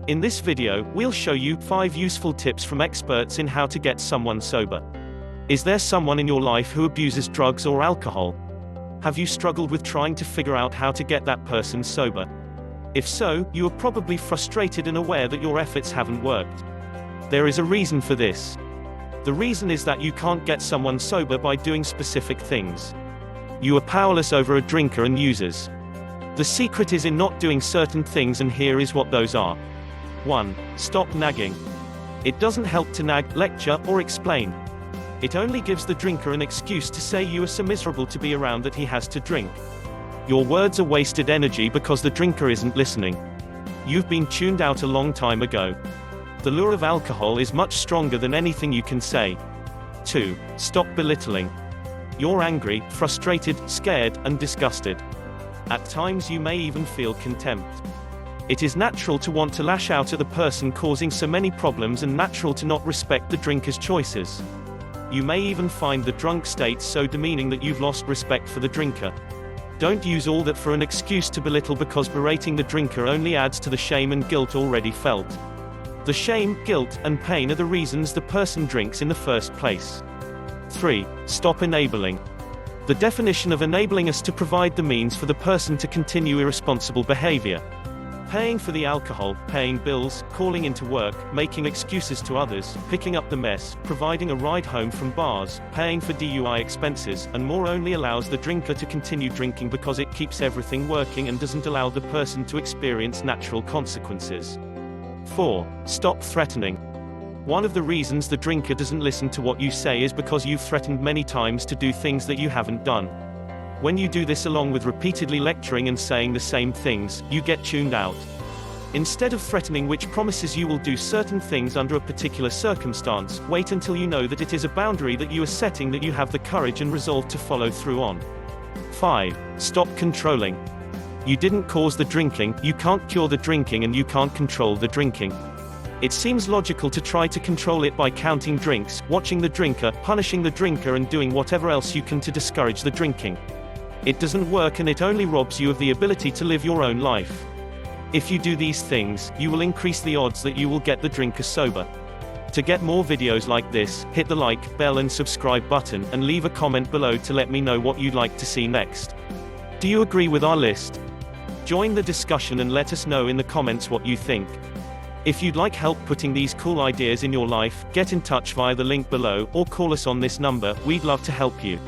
In this video, we'll show you 5 useful tips from experts in how to get someone sober. Is there someone in your life who abuses drugs or alcohol? Have you struggled with trying to figure out how to get that person sober? If so, you are probably frustrated and aware that your efforts haven't worked. There is a reason for this. The reason is that you can't get someone sober by doing specific things. You are powerless over a drinker and users. The secret is in not doing certain things, and here is what those are. 1. Stop nagging. It doesn't help to nag, lecture, or explain. It only gives the drinker an excuse to say you are so miserable to be around that he has to drink. Your words are wasted energy because the drinker isn't listening. You've been tuned out a long time ago. The lure of alcohol is much stronger than anything you can say. 2. Stop belittling. You're angry, frustrated, scared, and disgusted. At times you may even feel contempt. It is natural to want to lash out at the person causing so many problems, and natural to not respect the drinker's choices. You may even find the drunk state so demeaning that you've lost respect for the drinker. Don't use all that for an excuse to belittle, because berating the drinker only adds to the shame and guilt already felt. The shame, guilt, and pain are the reasons the person drinks in the first place. 3. Stop enabling. The definition of enabling is to provide the means for the person to continue irresponsible behavior. Paying for the alcohol, paying bills, calling into work, making excuses to others, picking up the mess, providing a ride home from bars, paying for DUI expenses, and more only allows the drinker to continue drinking because it keeps everything working and doesn't allow the person to experience natural consequences. 4. Stop threatening. One of the reasons the drinker doesn't listen to what you say is because you've threatened many times to do things that you haven't done. When you do this along with repeatedly lecturing and saying the same things, you get tuned out. Instead of threatening, which promises you will do certain things under a particular circumstance, wait until you know that it is a boundary that you are setting that you have the courage and resolve to follow through on. 5. Stop controlling. You didn't cause the drinking, you can't cure the drinking, and you can't control the drinking. It seems logical to try to control it by counting drinks, watching the drinker, punishing the drinker, and doing whatever else you can to discourage the drinking. It doesn't work, and it only robs you of the ability to live your own life. If you do these things, you will increase the odds that you will get the drinker sober. To get more videos like this, hit the like, bell and subscribe button, and leave a comment below to let me know what you'd like to see next. Do you agree with our list? Join the discussion and let us know in the comments what you think. If you'd like help putting these cool ideas in your life, get in touch via the link below, or call us on this number. We'd love to help you.